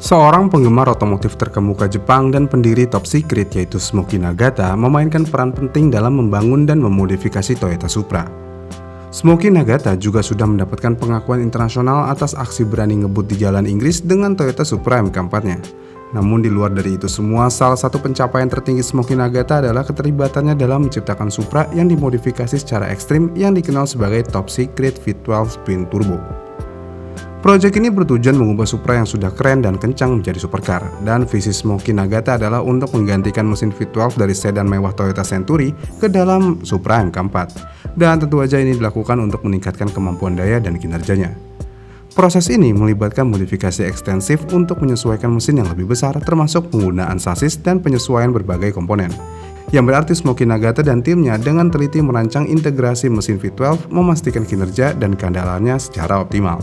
Seorang penggemar otomotif terkemuka Jepang dan pendiri Top Secret yaitu Smoky Nagata memainkan peran penting dalam membangun dan memodifikasi Toyota Supra. Smoky Nagata juga sudah mendapatkan pengakuan internasional atas aksi berani ngebut di jalan Inggris dengan Toyota Supra MK4-nya. Namun di luar dari itu semua, salah satu pencapaian tertinggi Smoky Nagata adalah keterlibatannya dalam menciptakan Supra yang dimodifikasi secara ekstrim yang dikenal sebagai Top Secret V12 Twin Turbo. Proyek ini bertujuan mengubah Supra yang sudah keren dan kencang menjadi supercar, dan visi Smoky Nagata adalah untuk menggantikan mesin V12 dari sedan mewah Toyota Century ke dalam Supra MK4. Dan tentu saja ini dilakukan untuk meningkatkan kemampuan daya dan kinerjanya. Proses ini melibatkan modifikasi ekstensif untuk menyesuaikan mesin yang lebih besar, termasuk penggunaan sasis dan penyesuaian berbagai komponen. Yang berarti Smoky Nagata dan timnya dengan teliti merancang integrasi mesin V12, memastikan kinerja dan keandalannya secara optimal.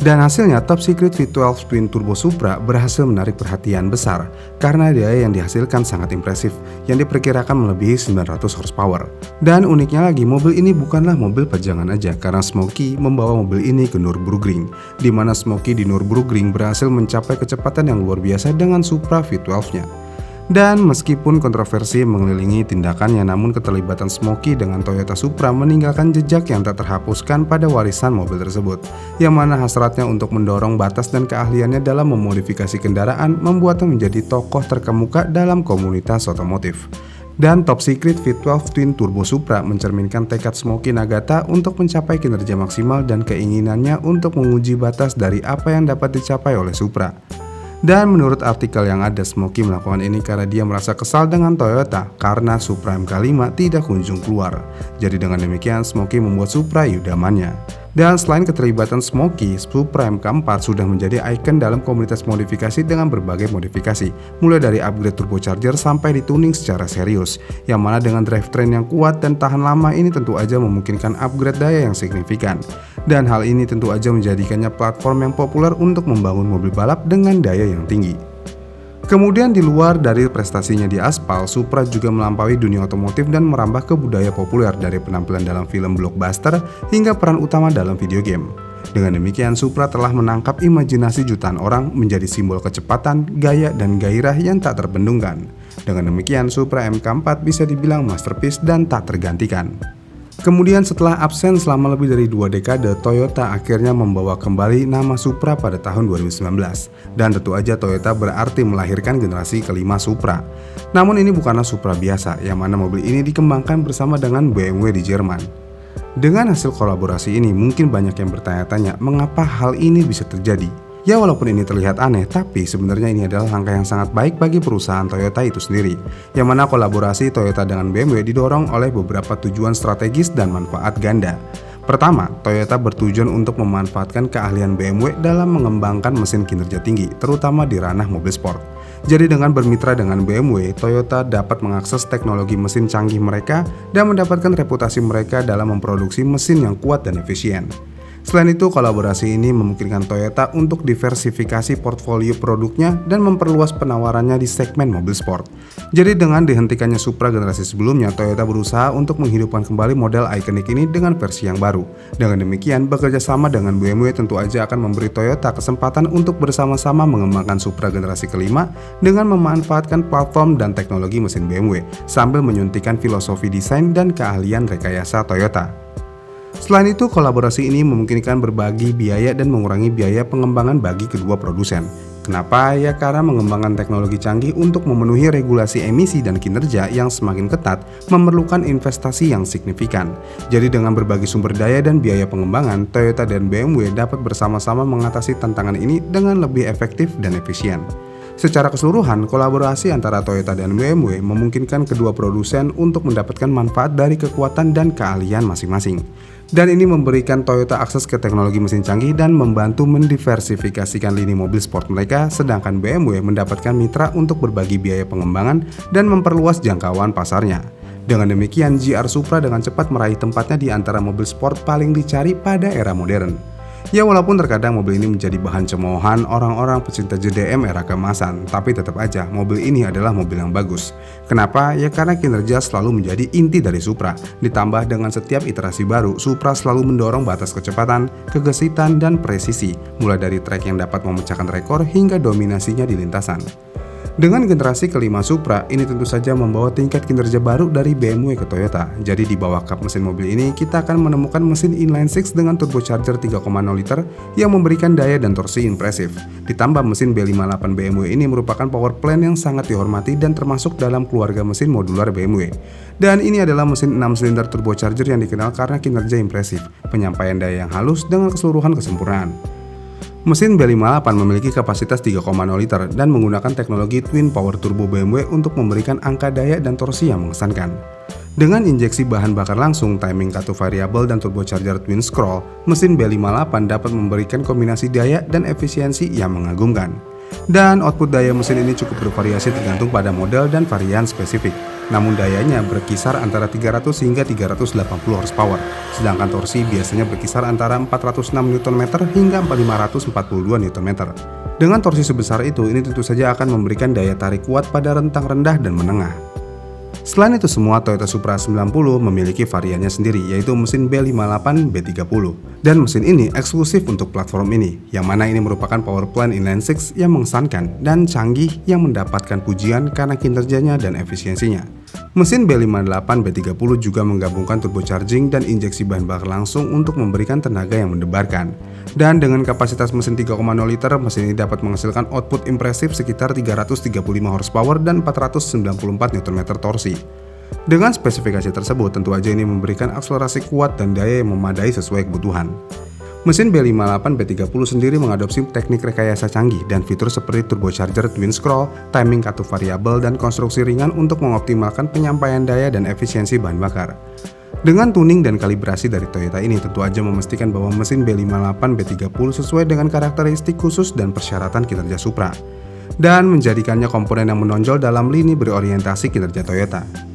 Dan hasilnya Top Secret V12 Twin Turbo Supra berhasil menarik perhatian besar karena daya yang dihasilkan sangat impresif yang diperkirakan melebihi 900 horsepower. Dan uniknya lagi, mobil ini bukanlah mobil pajangan aja karena Smoky membawa mobil ini ke Nürburgring, di mana Smoky di Nürburgring berhasil mencapai kecepatan yang luar biasa dengan Supra V12-nya. Dan meskipun kontroversi mengelilingi tindakannya, namun keterlibatan Smoky dengan Toyota Supra meninggalkan jejak yang tak terhapuskan pada warisan mobil tersebut, yang mana hasratnya untuk mendorong batas dan keahliannya dalam memodifikasi kendaraan membuatnya menjadi tokoh terkemuka dalam komunitas otomotif. Dan Top Secret V12 Twin Turbo Supra mencerminkan tekad Smoky Nagata untuk mencapai kinerja maksimal dan keinginannya untuk menguji batas dari apa yang dapat dicapai oleh Supra. Dan menurut artikel yang ada, Smoky melakukan ini karena dia merasa kesal dengan Toyota karena Supra MK5 tidak kunjung keluar. Jadi dengan demikian Smoky membuat Supra idamannya. Dan selain keterlibatan Smoky, Supra MK4 sudah menjadi ikon dalam komunitas modifikasi dengan berbagai modifikasi, mulai dari upgrade turbocharger sampai dituning secara serius, yang mana dengan drivetrain yang kuat dan tahan lama ini tentu aja memungkinkan upgrade daya yang signifikan. Dan hal ini tentu aja menjadikannya platform yang populer untuk membangun mobil balap dengan daya yang tinggi. Kemudian di luar dari prestasinya di aspal, Supra juga melampaui dunia otomotif dan merambah ke budaya populer dari penampilan dalam film blockbuster hingga peran utama dalam video game. Dengan demikian, Supra telah menangkap imajinasi jutaan orang menjadi simbol kecepatan, gaya, dan gairah yang tak terbendungkan. Dengan demikian, Supra MK4 bisa dibilang masterpiece dan tak tergantikan. Kemudian setelah absen selama lebih dari 2 dekade, Toyota akhirnya membawa kembali nama Supra pada tahun 2019. Dan tentu aja Toyota berarti melahirkan generasi kelima Supra. Namun ini bukanlah Supra biasa, yang mana mobil ini dikembangkan bersama dengan BMW di Jerman. Dengan hasil kolaborasi ini, mungkin banyak yang bertanya-tanya mengapa hal ini bisa terjadi. Ya walaupun ini terlihat aneh, tapi sebenarnya ini adalah langkah yang sangat baik bagi perusahaan Toyota itu sendiri, yang mana kolaborasi Toyota dengan BMW didorong oleh beberapa tujuan strategis dan manfaat ganda. Pertama, Toyota bertujuan untuk memanfaatkan keahlian BMW dalam mengembangkan mesin kinerja tinggi, terutama di ranah mobil sport. Jadi dengan bermitra dengan BMW, Toyota dapat mengakses teknologi mesin canggih mereka dan mendapatkan reputasi mereka dalam memproduksi mesin yang kuat dan efisien. Selain itu, kolaborasi ini memungkinkan Toyota untuk diversifikasi portfolio produknya dan memperluas penawarannya di segmen mobil sport. Jadi dengan dihentikannya Supra generasi sebelumnya, Toyota berusaha untuk menghidupkan kembali model ikonik ini dengan versi yang baru. Dengan demikian, bekerja sama dengan BMW tentu aja akan memberi Toyota kesempatan untuk bersama-sama mengembangkan Supra generasi kelima dengan memanfaatkan platform dan teknologi mesin BMW, sambil menyuntikkan filosofi desain dan keahlian rekayasa Toyota. Selain itu, kolaborasi ini memungkinkan berbagi biaya dan mengurangi biaya pengembangan bagi kedua produsen. Kenapa? Ya karena mengembangkan teknologi canggih untuk memenuhi regulasi emisi dan kinerja yang semakin ketat memerlukan investasi yang signifikan. Jadi dengan berbagi sumber daya dan biaya pengembangan, Toyota dan BMW dapat bersama-sama mengatasi tantangan ini dengan lebih efektif dan efisien. Secara keseluruhan, kolaborasi antara Toyota dan BMW memungkinkan kedua produsen untuk mendapatkan manfaat dari kekuatan dan keahlian masing-masing. Dan ini memberikan Toyota akses ke teknologi mesin canggih dan membantu mendiversifikasikan lini mobil sport mereka, sedangkan BMW mendapatkan mitra untuk berbagi biaya pengembangan dan memperluas jangkauan pasarnya. Dengan demikian, GR Supra dengan cepat meraih tempatnya di antara mobil sport paling dicari pada era modern. Ya walaupun terkadang mobil ini menjadi bahan cemoohan orang-orang pecinta JDM era keemasan, tapi tetap aja mobil ini adalah mobil yang bagus. Kenapa? Ya karena kinerja selalu menjadi inti dari Supra. Ditambah dengan setiap iterasi baru, Supra selalu mendorong batas kecepatan, kegesitan, dan presisi, mulai dari trek yang dapat memecahkan rekor hingga dominasinya di lintasan. Dengan generasi kelima Supra, ini tentu saja membawa tingkat kinerja baru dari BMW ke Toyota. Jadi di bawah kap mesin mobil ini, kita akan menemukan mesin inline-six dengan turbocharger 3,0 liter yang memberikan daya dan torsi impresif. Ditambah mesin B58 BMW ini merupakan power plant yang sangat dihormati dan termasuk dalam keluarga mesin modular BMW. Dan ini adalah mesin 6 silinder turbocharger yang dikenal karena kinerja impresif, penyampaian daya yang halus dengan keseluruhan kesempurnaan. Mesin B58 memiliki kapasitas 3,0 liter dan menggunakan teknologi twin power turbo BMW untuk memberikan angka daya dan torsi yang mengesankan. Dengan injeksi bahan bakar langsung, timing cut variabel dan turbocharger twin scroll, mesin B58 dapat memberikan kombinasi daya dan efisiensi yang mengagumkan. Dan output daya mesin ini cukup bervariasi tergantung pada model dan varian spesifik. Namun dayanya berkisar antara 300 hingga 380 horsepower, sedangkan torsi biasanya berkisar antara 406 Nm hingga 542 Nm. Dengan torsi sebesar itu, ini tentu saja akan memberikan daya tarik kuat pada rentang rendah dan menengah. Selain itu semua, Toyota Supra 90 memiliki variannya sendiri, yaitu mesin B58 B30. Dan mesin ini eksklusif untuk platform ini, yang mana ini merupakan power plant inline-six yang mengesankan dan canggih yang mendapatkan pujian karena kinerjanya dan efisiensinya. Mesin B58 B30 juga menggabungkan turbocharging dan injeksi bahan bakar langsung untuk memberikan tenaga yang mendebarkan. Dan dengan kapasitas mesin 3,0 liter, mesin ini dapat menghasilkan output impresif sekitar 335 horsepower dan 494 Nm torsi. Dengan spesifikasi tersebut, tentu aja ini memberikan akselerasi kuat dan daya yang memadai sesuai kebutuhan. Mesin B58 B30 sendiri mengadopsi teknik rekayasa canggih dan fitur seperti turbocharger twin scroll, timing cut variabel, dan konstruksi ringan untuk mengoptimalkan penyampaian daya dan efisiensi bahan bakar. Dengan tuning dan kalibrasi dari Toyota ini, tentu aja memastikan bahwa mesin B58 B30 sesuai dengan karakteristik khusus dan persyaratan kinerja Supra, dan menjadikannya komponen yang menonjol dalam lini berorientasi kinerja Toyota.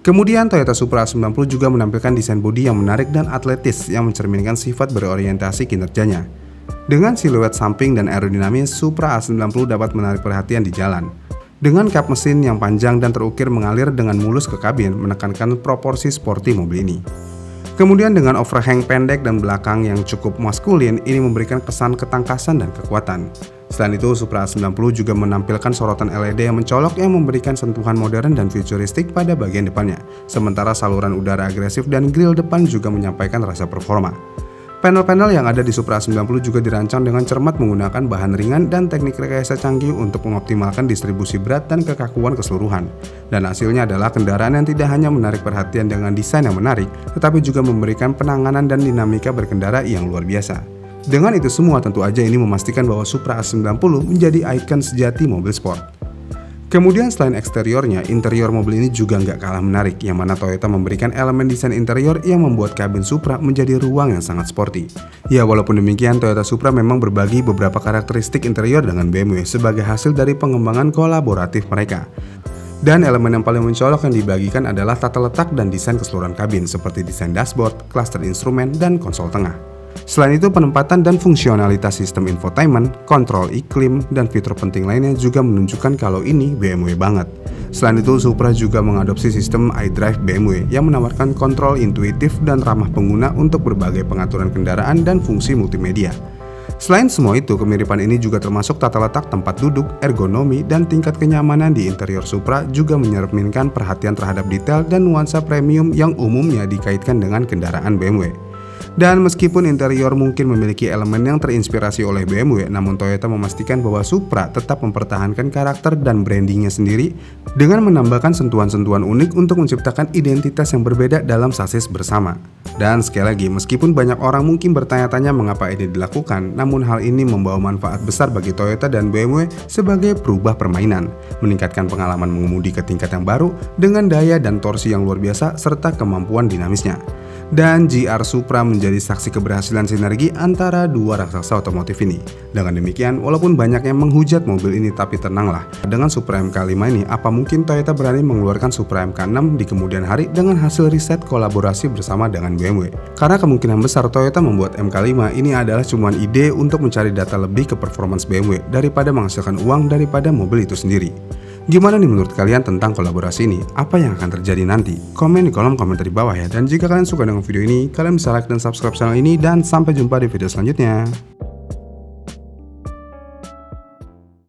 Kemudian Toyota Supra A90 juga menampilkan desain bodi yang menarik dan atletis yang mencerminkan sifat berorientasi kinerjanya. Dengan siluet samping dan aerodinamis, Supra A90 dapat menarik perhatian di jalan. Dengan kap mesin yang panjang dan terukir mengalir dengan mulus ke kabin, menekankan proporsi sporty mobil ini. Kemudian dengan overhang pendek dan belakang yang cukup maskulin, ini memberikan kesan ketangkasan dan kekuatan. Selain itu, Supra A90 juga menampilkan sorotan LED yang mencolok yang memberikan sentuhan modern dan futuristik pada bagian depannya. Sementara saluran udara agresif dan grill depan juga menyampaikan rasa performa. Panel-panel yang ada di Supra A90 juga dirancang dengan cermat menggunakan bahan ringan dan teknik rekayasa canggih untuk mengoptimalkan distribusi berat dan kekakuan keseluruhan. Dan hasilnya adalah kendaraan yang tidak hanya menarik perhatian dengan desain yang menarik, tetapi juga memberikan penanganan dan dinamika berkendara yang luar biasa. Dengan itu semua, tentu aja ini memastikan bahwa Supra A90 menjadi ikon sejati mobil sport. Kemudian selain eksteriornya, interior mobil ini juga nggak kalah menarik, yang mana Toyota memberikan elemen desain interior yang membuat kabin Supra menjadi ruang yang sangat sporty. Ya walaupun demikian, Toyota Supra memang berbagi beberapa karakteristik interior dengan BMW sebagai hasil dari pengembangan kolaboratif mereka. Dan elemen yang paling mencolok yang dibagikan adalah tata letak dan desain keseluruhan kabin seperti desain dashboard, klaster instrumen, dan konsol tengah. Selain itu, penempatan dan fungsionalitas sistem infotainment, kontrol iklim, dan fitur penting lainnya juga menunjukkan kalau ini BMW banget. Selain itu, Supra juga mengadopsi sistem iDrive BMW yang menawarkan kontrol intuitif dan ramah pengguna untuk berbagai pengaturan kendaraan dan fungsi multimedia. Selain semua itu, kemiripan ini juga termasuk tata letak tempat duduk, ergonomi, dan tingkat kenyamanan di interior Supra juga mencerminkan perhatian terhadap detail dan nuansa premium yang umumnya dikaitkan dengan kendaraan BMW. Dan meskipun interior mungkin memiliki elemen yang terinspirasi oleh BMW, namun Toyota memastikan bahwa Supra tetap mempertahankan karakter dan brandingnya sendiri dengan menambahkan sentuhan-sentuhan unik untuk menciptakan identitas yang berbeda dalam sasis bersama. Dan sekali lagi, meskipun banyak orang mungkin bertanya-tanya mengapa ini dilakukan, namun hal ini membawa manfaat besar bagi Toyota dan BMW sebagai perubah permainan, meningkatkan pengalaman mengemudi ke tingkat yang baru dengan daya dan torsi yang luar biasa serta kemampuan dinamisnya. Dan GR Supra menjadi saksi keberhasilan sinergi antara dua raksasa otomotif ini. Dengan demikian, walaupun banyak yang menghujat mobil ini, tapi tenanglah. Dengan Supra MK5 ini, apa mungkin Toyota berani mengeluarkan Supra MK6 di kemudian hari dengan hasil riset kolaborasi bersama dengan BMW? Karena kemungkinan besar Toyota membuat MK5 ini adalah cuma ide untuk mencari data lebih ke performance BMW daripada menghasilkan uang daripada mobil itu sendiri. Gimana nih menurut kalian tentang kolaborasi ini? Apa yang akan terjadi nanti? Komen di kolom komentar di bawah ya. Dan jika kalian suka dengan video ini, kalian bisa like dan subscribe channel ini. Dan sampai jumpa di video selanjutnya.